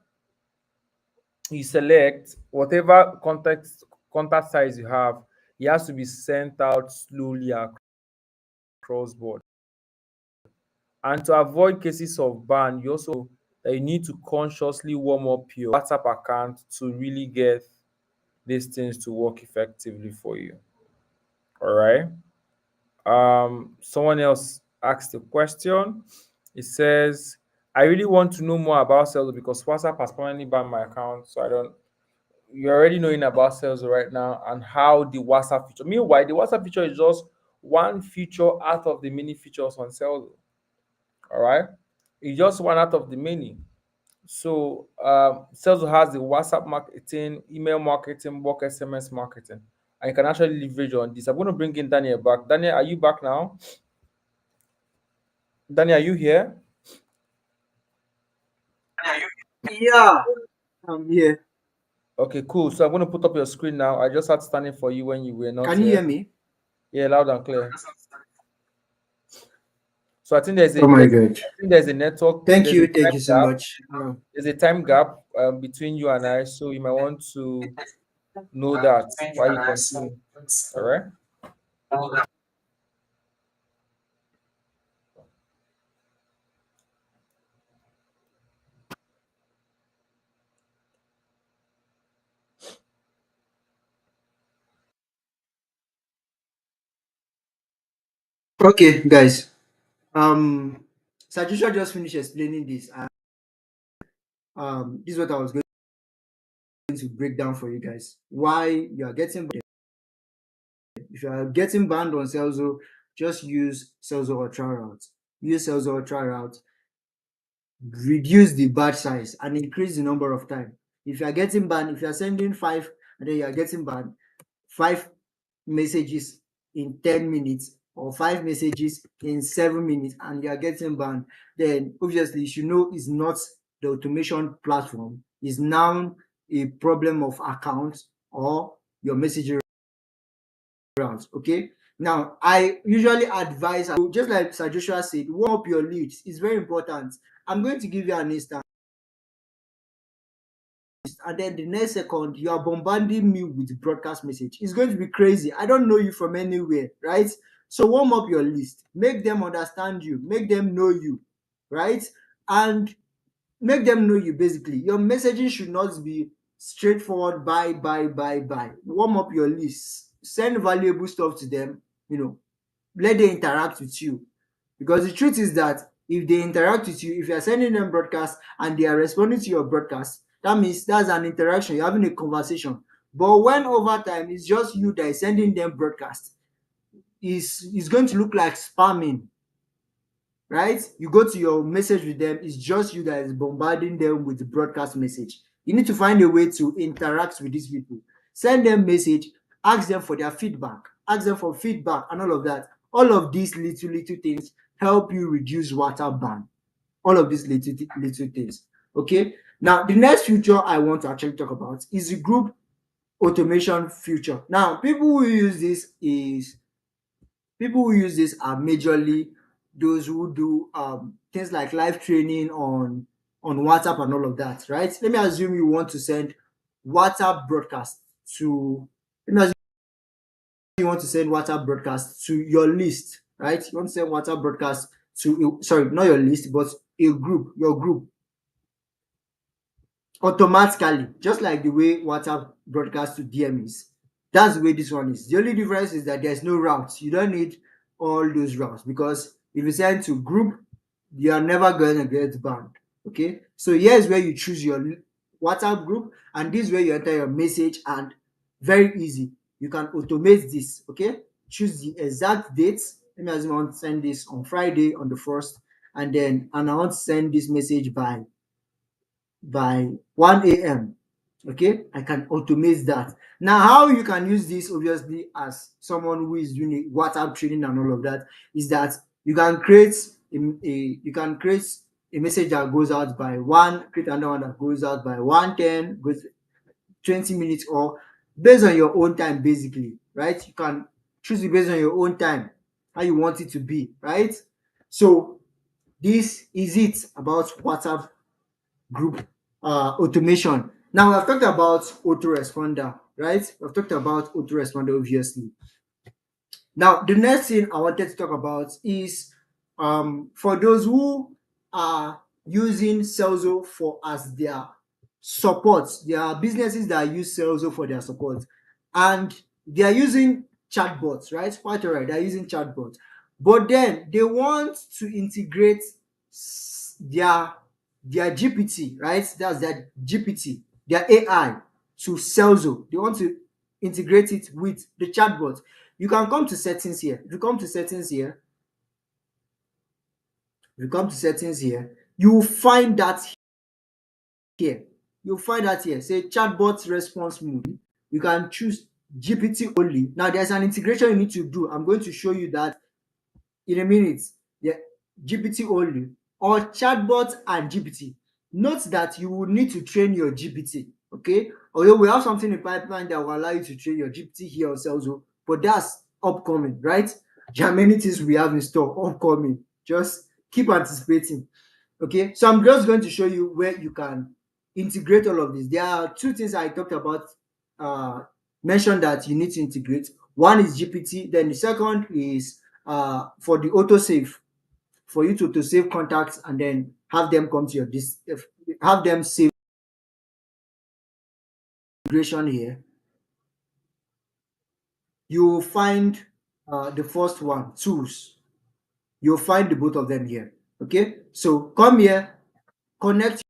you select, whatever contact size you have, it has to be sent out slowly across board. And to avoid cases of ban, you also that you need to consciously warm up your WhatsApp account to really get these things to work effectively for you. All right. Someone else asked a question. It says, I really want to know more about Serlzo because WhatsApp has permanently banned my account, so I don't. You're already knowing about Serlzo right now and how the WhatsApp feature. Meanwhile, the WhatsApp feature is just one feature out of the many features on Serlzo. All right, it's just one out of the many. So Salesforce has the WhatsApp marketing, email marketing, work SMS marketing, and you can actually leverage on this. I'm going to bring in Daniel back. Daniel, are you back now? Daniel, are you here? Yeah, I'm here. Okay, cool. So I'm going to put up your screen now. I just had standing for you when you were not Can you hear here. me? Yeah, loud and clear. So I think there's a Oh my there's God. I think there's a network there's a Thank you time so gap. much. There's a time gap between you and I, so you might want to know that while you continue. All right. Okay, guys. Sajusha just finished explaining this. And, this is what I was going to break down for you guys. Why you are getting banned. If you are getting banned on Celso, just use Celso Ultra Route. Use Celso Ultra Route, reduce the batch size and increase the number of time. If you are getting banned, if you are sending five and then you are getting banned, five messages in 10 minutes or five messages in 7 minutes and you are getting banned, then obviously you should know it's not the automation platform, it's now a problem of accounts or your messaging routes. Okay. Now, I usually advise, just like Sir Joshua said, warm up your leads. It's very important. I'm going to give you an instance. And then the next second you are bombarding me with broadcast message. It's going to be crazy. I don't know you from anywhere, right? So warm up your list, make them understand you, make them know you, right? And make them know you. Basically, your messaging should not be straightforward, buy. Warm up your list, send valuable stuff to them, you know, let them interact with you. Because the truth is that if they interact with you, if you're sending them broadcast and they are responding to your broadcast, that means that's an interaction, you're having a conversation. But when over time it's just you that is sending them broadcast, is going to look like spamming, right? You go to your message with them, it's just you that is bombarding them with the broadcast message. You need to find a way to interact with these people. Send them message, ask them for their feedback, ask them for feedback and all of that. All of these little things help you reduce water ban. All of these little things. Okay. Now the next feature I want to actually talk about is the group automation feature. Now people who use this are majorly those who do things like live training on WhatsApp and all of that, right? Let me assume you want to send WhatsApp broadcast to let me assume you want to send WhatsApp broadcast to your list, right? You want to send WhatsApp broadcast to sorry, not your list, but a group, your group automatically, just like the way WhatsApp broadcasts to DMs. That's the way this one is. The only difference is that there's no routes. You don't need all those routes because if you send to group, you are never going to get banned. Okay, so here's where you choose your WhatsApp group, and this is where you enter your message, and very easy. You can automate this. Okay, choose the exact dates. Let me assume I want to send this on Friday on the 1st, and I want to send this message by 1 a.m. Okay, I can automate that. Now, how you can use this obviously as someone who is doing a WhatsApp training and all of that is that you can create you can create a message that goes out by one, create another one that goes out by 1:10, goes 20 minutes, or based on your own time, basically, right? You can choose it based on your own time, how you want it to be, right? So this is it about WhatsApp group automation. Now we have talked about autoresponder, right? We've talked about autoresponder obviously. Now the next thing I wanted to talk about is for those who are using Serlzo for as their support. There are businesses that use Serlzo for their support, and they are using chatbots, right? Quite alright, they are using chatbots, but then they want to integrate their their GPT, right? That's their GPT, their AI to Serlzo. They want to integrate it with the chatbot. You can come to settings here. If you come to settings here, you will find that here. You'll find that here. Say chatbot response mode. You can choose GPT only. Now there's an integration you need to do. I'm going to show you that in a minute. Yeah, GPT only or chatbot and GPT. Note that you will need to train your GPT. Okay, although we have something in pipeline that will allow you to train your GPT here ourselves, but that's upcoming, right? There are many things we have in store upcoming. Just keep anticipating. Okay, so I'm just going to show you where you can integrate all of this. There are two things I talked about, uh, mentioned that you need to integrate. One is GPT, then the second is for the autosave, for you to save contacts and then have them come to your have them save integration here. You will find the first one, tools. You'll find the both of them here. Okay, so come here, connect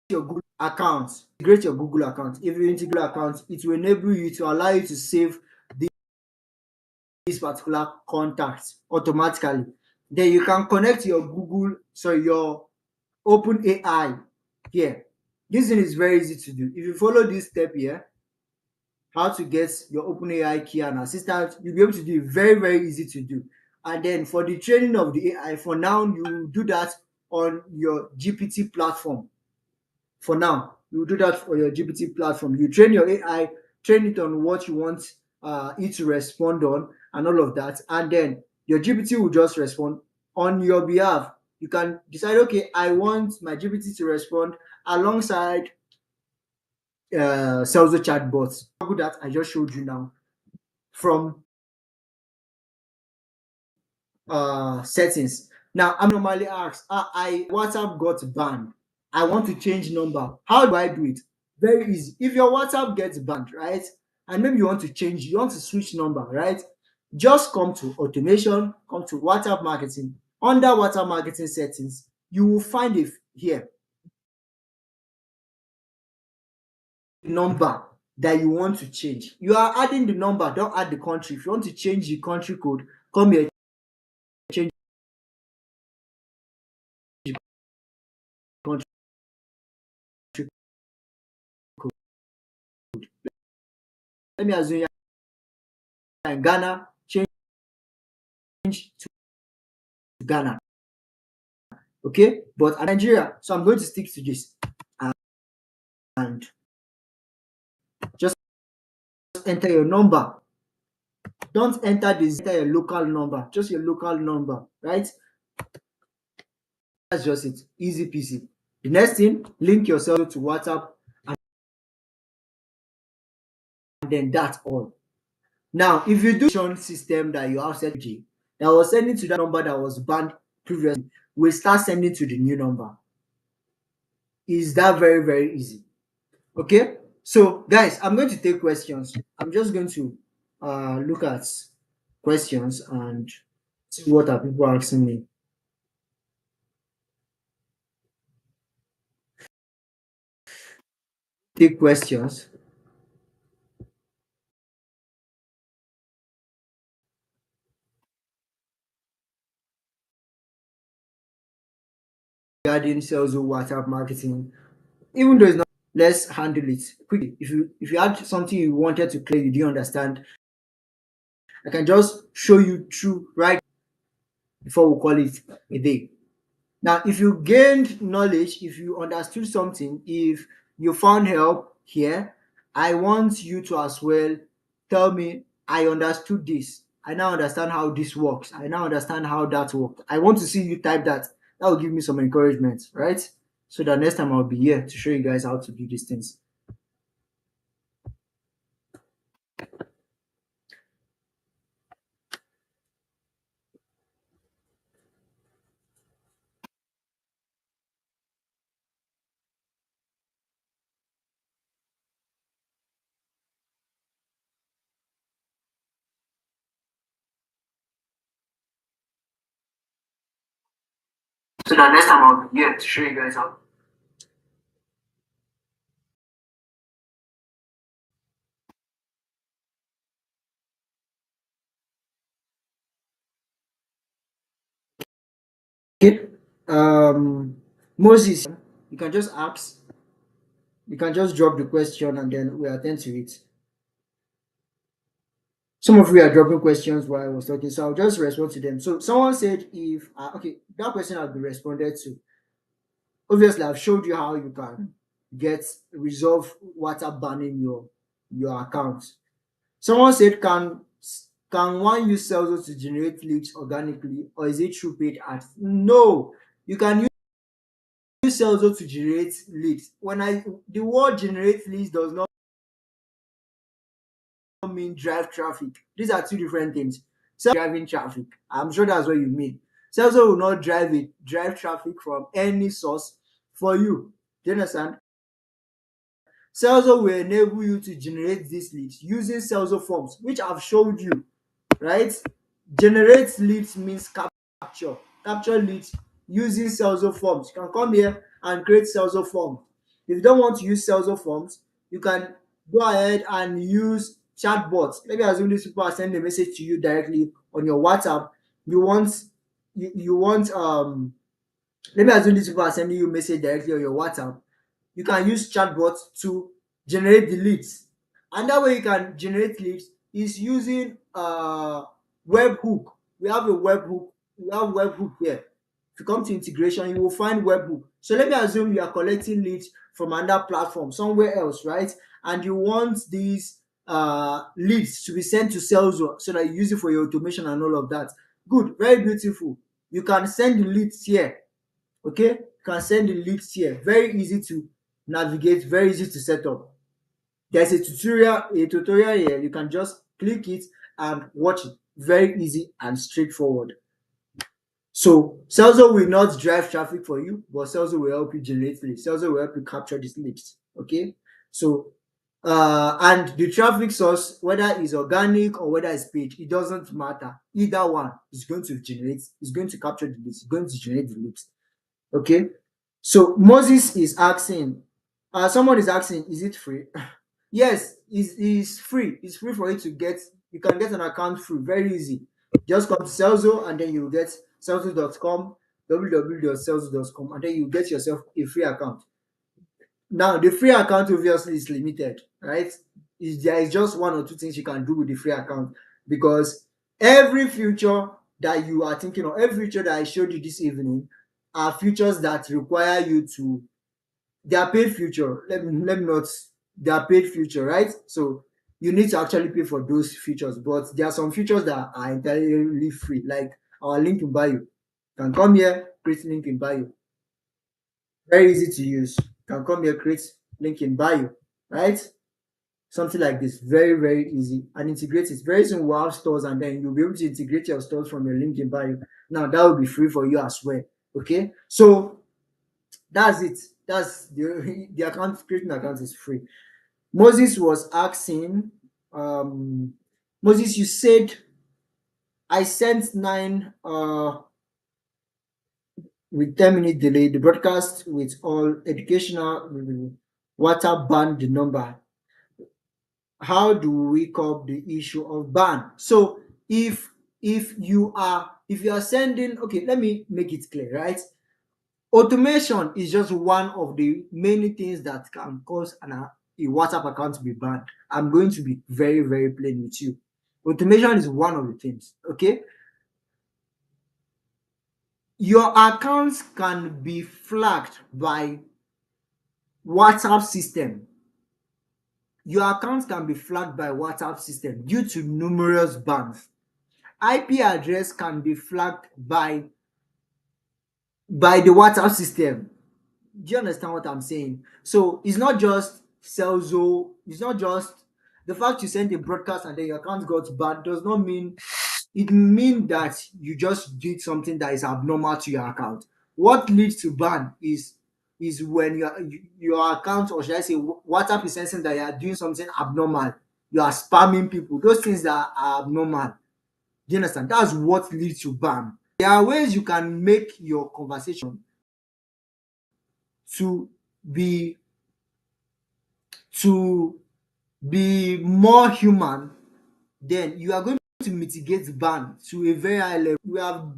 your Google account, integrate your Google account. If you integrate your account, it will enable you to allow you to save this particular contact automatically. Then you can connect your your Open AI here. This thing is very easy to do. If you follow this step here, how to get your Open AI key and assistant, you'll be able to do it very, very easy to do. And then for the training of the AI, for now, you do that on your GPT platform. For now, you do that for your GPT platform. You train your AI, train it on what you want it to respond on, and all of that. And then your GPT will just respond on your behalf. You can decide, okay, I want my GPT to respond alongside Serlzo chatbots. That I just showed you now from settings. Now, I'm normally asked, I WhatsApp got banned. I want to change number. How do I do it? Very easy. If your WhatsApp gets banned, right, and maybe you want to change, you want to switch number, right? Just come to automation, come to WhatsApp marketing. Under WhatsApp marketing settings, you will find it here number that you want to change. You are adding the number, don't add the country. If you want to change the country code, come here, change the country code. Let me assume you're in Ghana, change to Ghana. Okay, but I'm Nigeria, so I'm going to stick to this and just enter your number. Don't enter this, enter your local number, just your local number, right? That's just it. Easy peasy. The next thing, link yourself to WhatsApp, and then that's all. Now, if you do system that you have set that was sending to that number that was banned previously, we start sending to the new number. Is that very, very easy? Okay. So, guys, I'm going to take questions. I'm just going to look at questions and see what are people asking me. Take questions regarding sales or WhatsApp marketing. Even though it's not, let's handle it quickly. If you had something you wanted to clear, you didn't understand, I can just show you through right before we call it a day. Now, if you gained knowledge, if you understood something, if you found help here, I want you to as well tell me, I understood this. I now understand how this works. I now understand how that works. I want to see you type that. That will give me some encouragement, right? So that next time I'll be here to show you guys how to do these things. that next time I'll be here to show you guys how. Okay. Moses, you can just ask, you can just drop the question and then we attend to it. Some of you are dropping questions while I was talking, so I'll just respond to them. So someone said if okay, that question has been responded to. Obviously, I've showed you how you can get resolve WhatsApp banning your account. Someone said, can one use Serlzo to generate leads organically, or is it through paid ads? No, you can use Serlzo to generate leads. When I the word generate leads does not mean drive traffic. These are two different things. Driving traffic. I'm sure that's what you mean. Serlzo will not drive traffic from any source for you. Do you understand? Serlzo will enable you to generate these leads using Serlzo forms, which I've showed you, right? Generate leads means capture leads using Serlzo forms. You can come here and create Serlzo form. If you don't want to use Serlzo forms, you can go ahead and use chatbots. Maybe assume these people are sending a message to you directly on your WhatsApp. You want you want Let me assume these people are sending you a message directly on your WhatsApp. You can use chatbots to generate the leads. Another way you can generate leads is using webhook. We have a webhook. We have webhook here. If you come to integration, you will find webhook. So let me assume you are collecting leads from another platform somewhere else, right? And you want these leads to be sent to Serlzo so that you use it for your automation and all of that. Good, very beautiful. You can send the leads here. Okay, you can send the leads here. Very easy to navigate, very easy to set up. There's a tutorial here. You can just click it and watch it. Very easy and straightforward. So Serlzo will not drive traffic for you, but Serlzo will help you generate leads. Serlzo will help you capture these leads. Okay, so and the traffic source, whether it's organic or whether it's paid, it doesn't matter. Either one is going to generate, is going to capture the leads, is going to generate the leads. Okay, so Moses is asking, someone is asking, is it free? Yes, it's free. It's free for you to get. You can get an account free, very easy. Just come to Serlzo and then you get serlzo.com, www.serlzo.com, and then you get yourself a free account. Now, the free account obviously is limited, right? There is just one or two things you can do with the free account, because every feature that you are thinking of, every feature that I showed you this evening, are features that require you to, they are paid feature. Let me not, they are paid feature, right? So you need to actually pay for those features, but there are some features that are entirely free, like our link in bio. You can come here, create link in bio. Very easy to use. You can come here, create link in bio, right? Something like this, very very easy, and integrate it. Very soon we'll have stores, and then you'll be able to integrate your stores from your link in bio. Now that will be free for you as well. Okay, so that's it. That's the account. Creating account is free. Moses was asking, Moses, you said I sent 9 with 10-minute delay. The broadcast with all educational WhatsApp banned the number. How do we curb the issue of ban? So if you are sending, okay, let me make it clear, right? Automation is just one of the many things that can cause a WhatsApp account to be banned. I'm going to be very very plain with you. Automation is one of the things. Okay, your accounts can be flagged by WhatsApp system. Your account can be flagged by WhatsApp system due to numerous bans. IP address can be flagged by the WhatsApp system. Do you understand what I'm saying? So it's not just Serlzo, it's not just the fact you send a broadcast and then your account got banned does not mean, it means that you just did something that is abnormal to your account. What leads to ban is when your account, or should I say WhatsApp, is sensing that you are doing something abnormal. You are spamming people. Those things that are abnormal. Do you understand? That's what leads to ban. There are ways you can make your conversation to be to be more human, then you are going to mitigate ban to a very high level.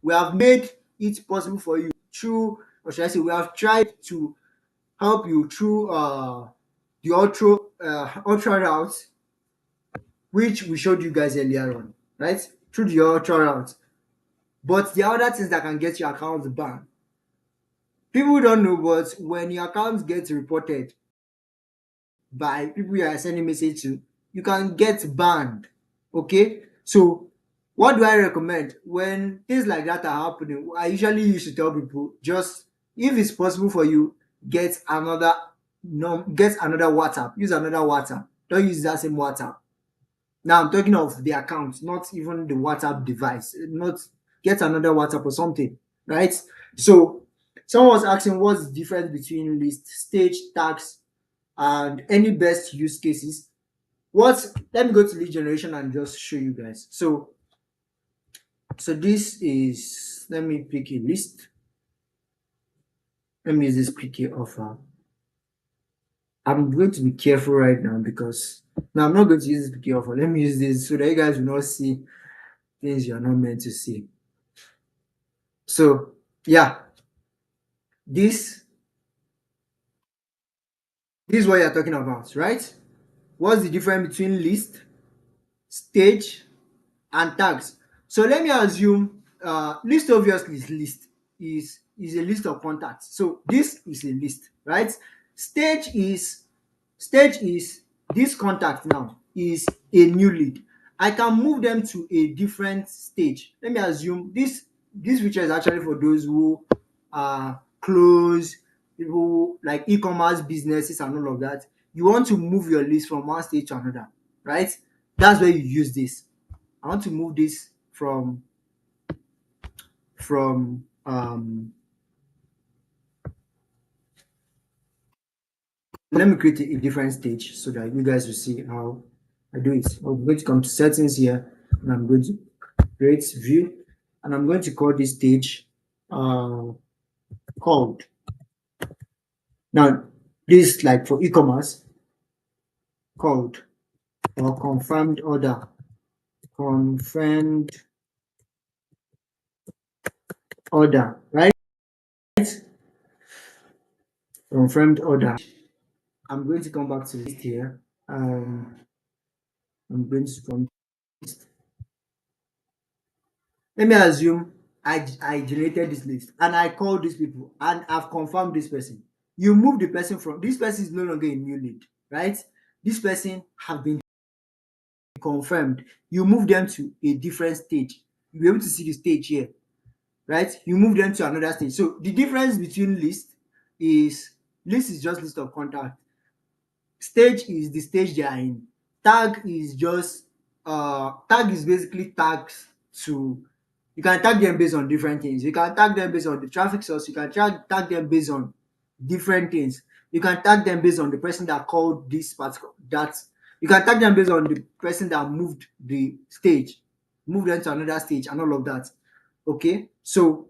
We have made it possible for you through, or should I say, we have tried to help you through the ultra route, which we showed you guys earlier on, right? Through the ultra route. But there are other things that can get your account banned. People don't know, but when your account gets reported by people you are sending message to, you can get banned. Okay, so what do I recommend when things like that are happening? I usually used to tell people, just if it's possible for you, get another, no, get another WhatsApp, use another WhatsApp, don't use that same WhatsApp. Now I'm talking of the account, not even the WhatsApp device. Not get another WhatsApp or something, right? So someone was asking what's the difference between list, stage, tags, and any best use cases. What? Let me go to lead generation and just show you guys. So this is, let me pick a list. Let me use this PK offer. I'm going to be careful right now because now I'm not going to use this PK offer. Let me use this so that you guys will not see things you're not meant to see. So yeah, this this is what you're talking about, right? What's the difference between list, stage, and tags? So let me assume list obviously is list, is a list of contacts. So this is a list, right? Stage is Stage is this contact now is a new lead. I can move them to a different stage. Let me assume this feature is actually for those who are close, people like e-commerce businesses and all of that. You want to move your list from one stage to another, right? That's where you use this. I want to move this from let me create a different stage so that you guys will see how I do it. I'm going to come to settings here and I'm going to create view and I'm going to call this stage uh, called. Now, this is like for e-commerce, called or confirmed order. Confirmed order, right? Confirmed order. I'm going to come back to this here. I'm going to come. Let me assume I generated this list and I called these people and I've confirmed this person. You move the person from this person is no longer a new lead, right? This person have been confirmed. You move them to a different stage. You'll be able to see the stage here, right? You move them to another stage. So the difference between list is just list of contact. Stage is the stage they are in. Tag is just tag is basically tags to, you can tag them based on different things. You can tag them based on the traffic source, you can tag them based on different things. You can tag them based on the person that called this particular that, you can tag them based on the person that moved the stage, move them to another stage and all of that. Okay, so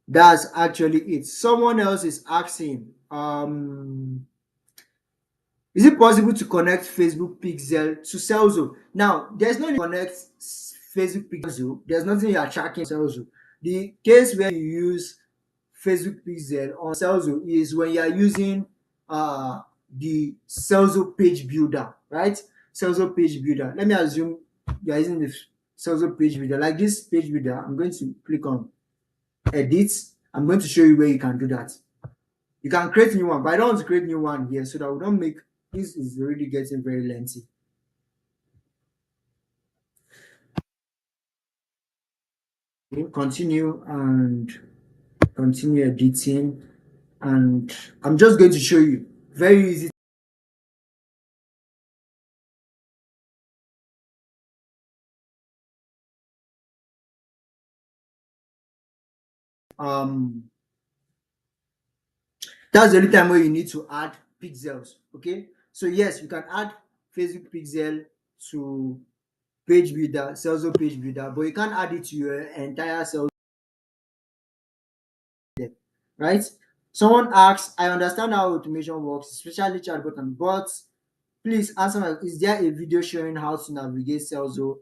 that's actually it. Someone else is asking is it possible to connect Facebook Pixel to Serlzo? Now, there's no need to connect Facebook Pixel. There's nothing you are tracking on Serlzo. The case where you use Facebook Pixel on Serlzo is when you are using the Serlzo page builder, right? Serlzo page builder. Let me assume you are using the Serlzo page builder. Like this page builder, I'm going to click on edit. I'm going to show you where you can do that. You can create new one, but I don't want to create new one here so that we don't make this is already getting very lengthy. Continue and continue editing, and I'm just going to show you very easy. Um, that's the only time where you need to add pixels. Okay, so yes, you can add Facebook pixel to page builder, Serlzo page builder, but you can't add it to your entire Serlzo. right? Someone asks, I understand how automation works, especially chat button, but please answer my, is there a video showing how to navigate Serlzo